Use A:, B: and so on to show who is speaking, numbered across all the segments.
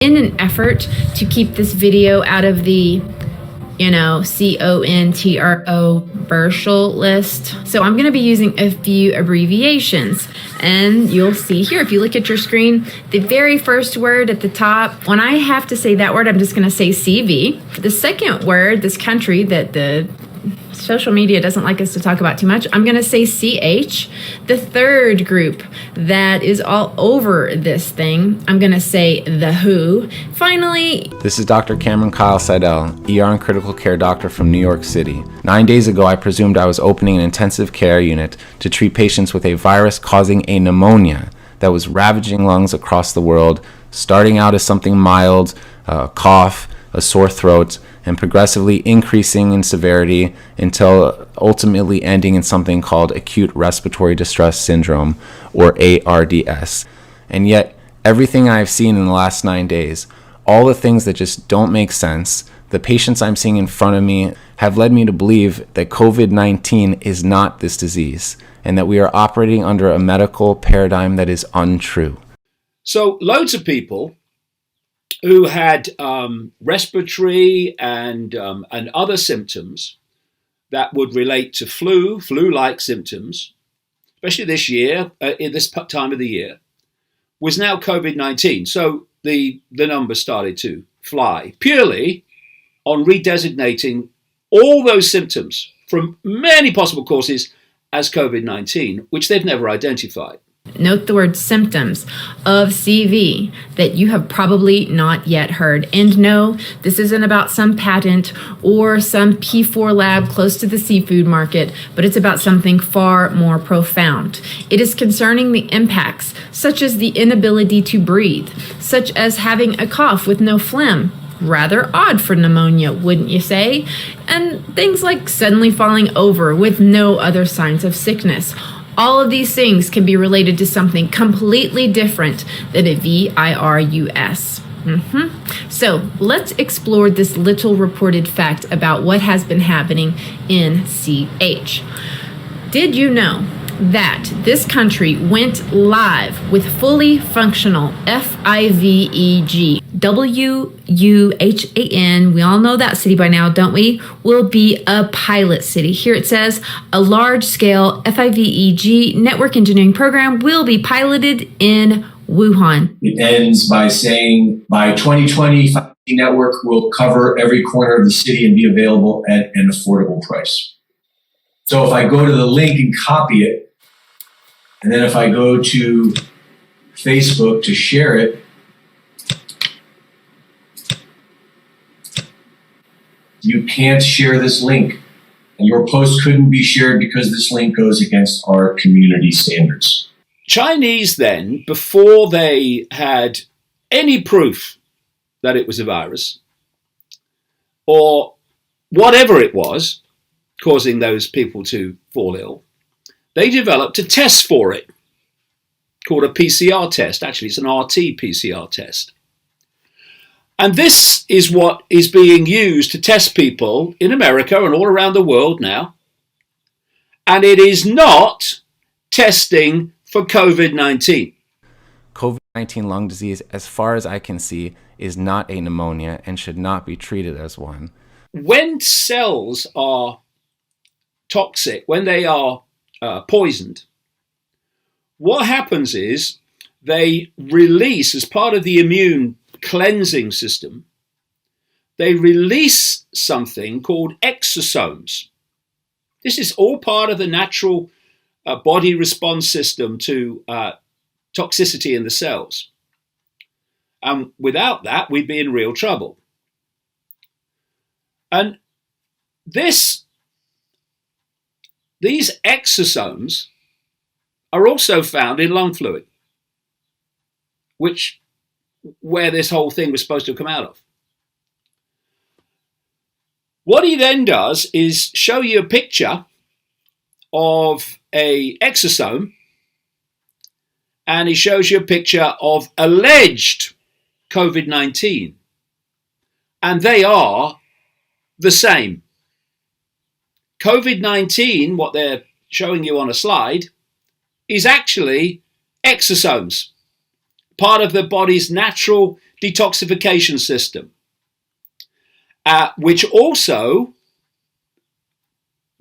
A: In an effort to keep this video out of the, controversial list. So I'm going to be using a few abbreviations, and you'll see here, if you look at your screen, the very first word at the top, when I have to say that word, I'm just going to say CV. The second word, this country that the social media doesn't like us to talk about too much, I'm going to say CH. The third group that is all over this thing, I'm going to say the WHO. Finally,
B: this is Dr. Cameron Kyle Seidel, ER and critical care doctor from New York City. 9 days ago, I presumed I was opening an intensive care unit to treat patients with a virus causing a pneumonia that was ravaging lungs across the world, starting out as something mild, a cough, a sore throat, and progressively increasing in severity until ultimately ending in something called acute respiratory distress syndrome, or ARDS. And yet, everything I've seen in the last 9 days, all the things that just don't make sense, the patients I'm seeing in front of me, have led me to believe that COVID-19 is not this disease, and that we are operating under a medical paradigm that is untrue.
C: So loads of people who had respiratory and other symptoms that would relate to flu-like symptoms, especially this year, in this time of the year, was now COVID-19. So the numbers started to fly purely on redesignating all those symptoms from many possible causes as COVID-19, which they've never identified.
A: Note the word symptoms of CV that you have probably not yet heard. And no, this isn't about some patent or some P4 lab close to the seafood market, but it's about something far more profound. It is concerning the impacts, such as the inability to breathe, such as having a cough with no phlegm. Rather odd for pneumonia, wouldn't you say? And things like suddenly falling over with no other signs of sickness. All of these things can be related to something completely different than a virus. So let's explore this little reported fact about what has been happening in CH. Did you know that this country went live with fully functional FIVEG, WUHAN, we all know that city by now, don't we, will be a pilot city. Here it says, a large-scale FIVEG network engineering program will be piloted in Wuhan.
D: It ends by saying, by 2020, 5G network will cover every corner of the city and be available at an affordable price. So if I go to the link and copy it, and then if I go to Facebook to share it, you can't share this link. And your post couldn't be shared because this link goes against our community standards.
C: Chinese then, before they had any proof that it was a virus, or whatever it was causing those people to fall ill, they developed a test for it called a PCR test. Actually, it's an RT-PCR test. And this is what is being used to test people in America and all around the world now. And it is not testing for COVID-19.
B: COVID-19 lung disease, as far as I can see, is not a pneumonia and should not be treated as one.
C: When cells are toxic, when they are poisoned, what happens is they release, as part of the immune cleansing system, they release something called exosomes. This is all part of the natural body response system to toxicity in the cells. And without that, we'd be in real trouble. And these exosomes are also found in lung fluid, where this whole thing was supposed to come out of. What he then does is show you a picture of a exosome, and he shows you a picture of alleged COVID-19, and they are the same. COVID-19, what they're showing you on a slide, is actually exosomes, part of the body's natural detoxification system, which also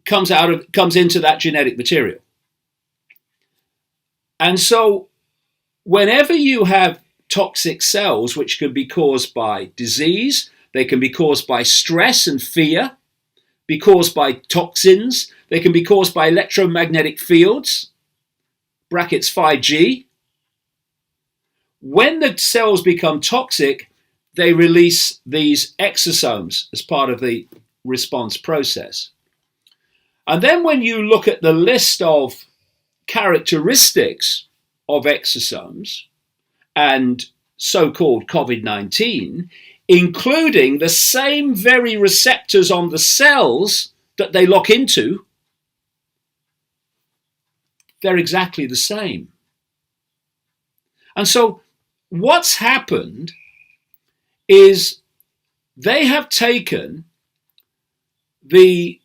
C: comes into that genetic material. And so whenever you have toxic cells, which can be caused by disease, they can be caused by stress and fear, be caused by toxins, they can be caused by electromagnetic fields, brackets 5G. When the cells become toxic, they release these exosomes as part of the response process. And then when you look at the list of characteristics of exosomes and so-called COVID-19, including the same very receptors on the cells that they lock into, they're exactly the same. And so what's happened is they have taken the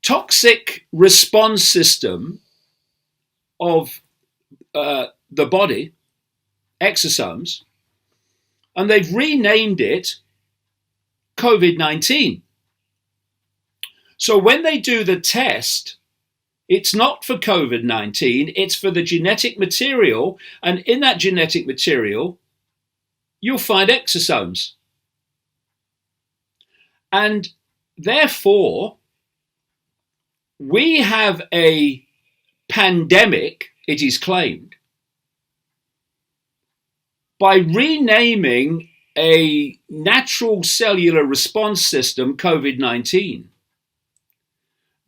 C: toxic response system of the body, exosomes, and they've renamed it COVID-19. So when they do the test, it's not for COVID-19, it's for the genetic material, and in that genetic material, you'll find exosomes. And therefore, we have a pandemic, it is claimed, by renaming a natural cellular response system COVID-19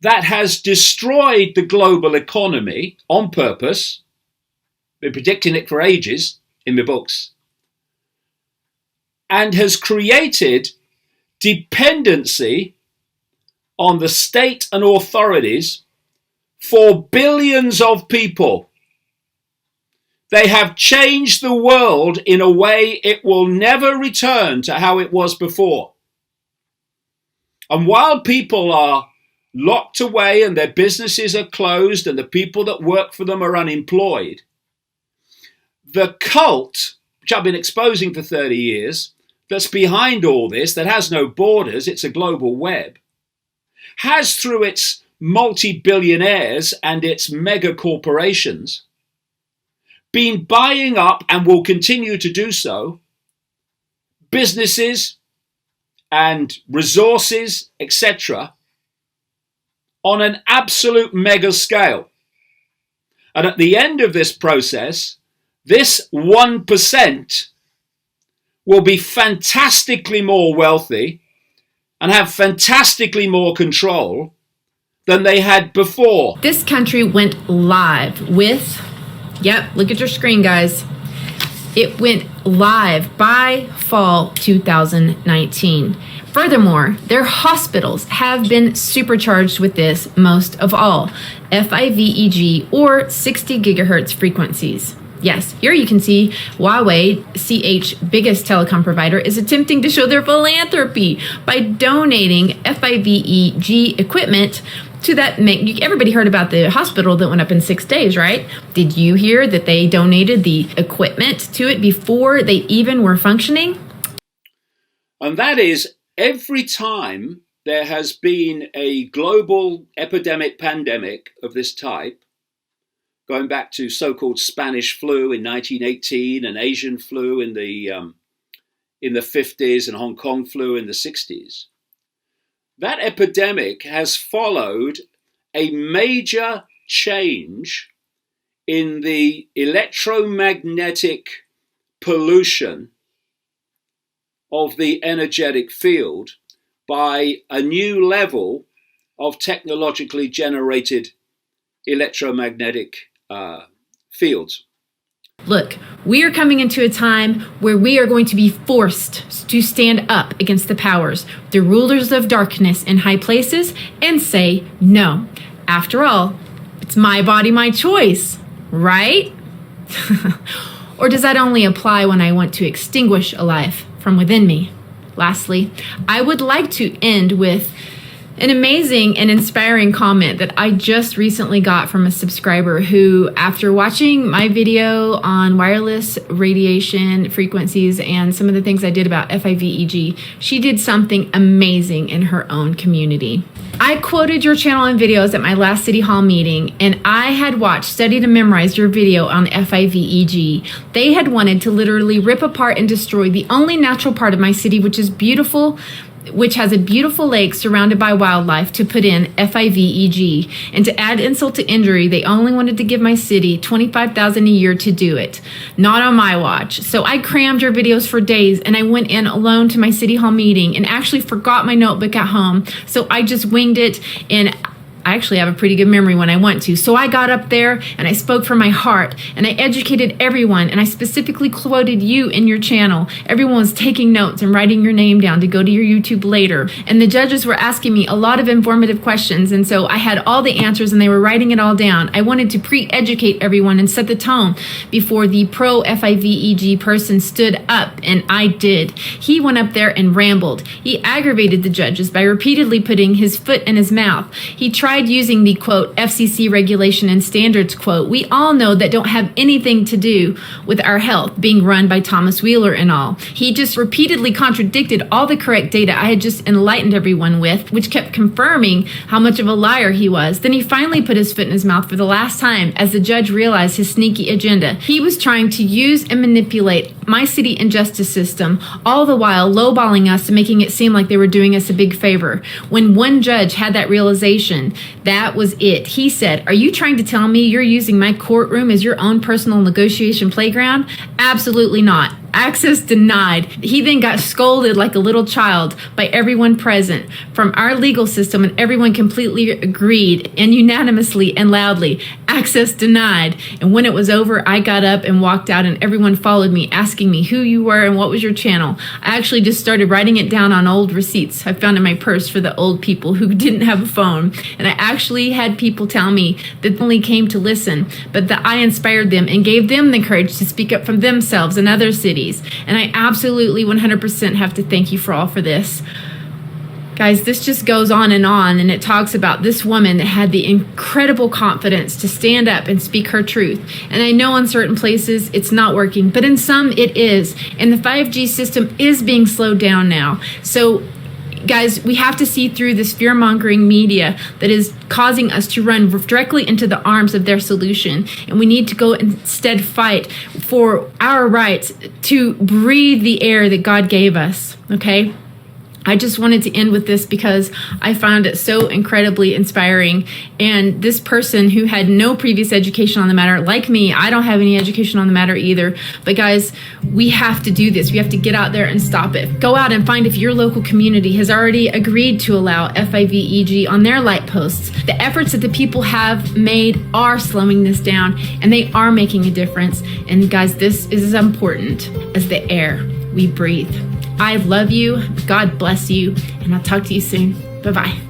C: that has destroyed the global economy on purpose. Been predicting it for ages in my books, and has created dependency on the state and authorities for billions of people. They have changed the world in a way it will never return to how it was before. And while people are locked away and their businesses are closed and the people that work for them are unemployed, the cult, which I've been exposing for 30 years, that's behind all this, that has no borders, it's a global web, has, through its multi-billionaires and its mega corporations, been buying up, and will continue to do so, businesses and resources, etc., on an absolute mega scale. And at the end of this process, this 1% will be fantastically more wealthy and have fantastically more control than they had before.
A: This country went live with, yep, look at your screen, guys. It went live by fall 2019. Furthermore, their hospitals have been supercharged with this most of all, FIVEG or 60 gigahertz frequencies. Yes, here you can see Huawei, CH's biggest telecom provider, is attempting to show their philanthropy by donating FIVEG equipment to that. Everybody heard about the hospital that went up in 6 days, right? Did you hear that they donated the equipment to it before they even were functioning?
C: And that is, every time there has been a global epidemic, pandemic of this type, going back to so-called Spanish flu in 1918 and Asian flu in the 50s and Hong Kong flu in the 60s, that epidemic has followed a major change in the electromagnetic pollution of the energetic field by a new level of technologically generated electromagnetic fields.
A: Look, we are coming into a time where we are going to be forced to stand up against the powers, the rulers of darkness in high places, and say no. After all, it's my body, my choice, right? Or does that only apply when I want to extinguish a life from within me? Lastly, I would like to end with An amazing and inspiring comment that I just recently got from a subscriber who, after watching my video on wireless radiation frequencies and some of the things I did about FIVEG, she did something amazing in her own community. I quoted your channel and videos at my last City Hall meeting, and I had watched, studied, and memorized your video on FIVEG. They had wanted to literally rip apart and destroy the only natural part of my city, which is beautiful, which has a beautiful lake surrounded by wildlife, to put in FIVEG. And to add insult to injury, they only wanted to give my city $25,000 a year to do it. Not on my watch. So I crammed your videos for days, and I went in alone to my City Hall meeting and actually forgot my notebook at home. So I just winged it, and I actually have a pretty good memory when I want to. So I got up there and I spoke from my heart, and I educated everyone, and I specifically quoted you in your channel. Everyone was taking notes and writing your name down to go to your YouTube later. And the judges were asking me a lot of informative questions, and so I had all the answers and they were writing it all down. I wanted to pre-educate everyone and set the tone before the pro FIVEG person stood up, and I did. He went up there and rambled. He aggravated the judges by repeatedly putting his foot in his mouth. He tried using the quote FCC regulation and standards quote we all know that don't have anything to do with our health being run by Thomas Wheeler and all. He just repeatedly contradicted all the correct data I had just enlightened everyone with, which kept confirming how much of a liar he was. Then he finally put his foot in his mouth for the last time as the judge realized his sneaky agenda. He was trying to use and manipulate my city and justice system, all the while lowballing us and making it seem like they were doing us a big favor. When one judge had that realization, that was it. He said, "Are you trying to tell me you're using my courtroom as your own personal negotiation playground?" Absolutely not. Access denied. He then got scolded like a little child by everyone present from our legal system, and everyone completely agreed and unanimously and loudly, access denied. And when it was over, I got up and walked out, and everyone followed me, asking me who you were and what was your channel. I actually just started writing it down on old receipts I found in my purse for the old people who didn't have a phone. And I actually had people tell me that they only came to listen, but that I inspired them and gave them the courage to speak up for themselves in other cities. And I absolutely 100% have to thank you for all for this. Guys, this just goes on, and it talks about this woman that had the incredible confidence to stand up and speak her truth. And I know in certain places it's not working, but in some it is. And the 5G system is being slowed down now. So guys, we have to see through this fear-mongering media that is causing us to run directly into the arms of their solution. And we need to go instead fight for our rights to breathe the air that God gave us, okay? I just wanted to end with this because I found it so incredibly inspiring. And this person who had no previous education on the matter, like me, I don't have any education on the matter either. But guys, we have to do this. We have to get out there and stop it. Go out and find if your local community has already agreed to allow FIVEG on their light posts. The efforts that the people have made are slowing this down, and they are making a difference. And guys, this is as important as the air we breathe. I love you. God bless you. And I'll talk to you soon. Bye-bye.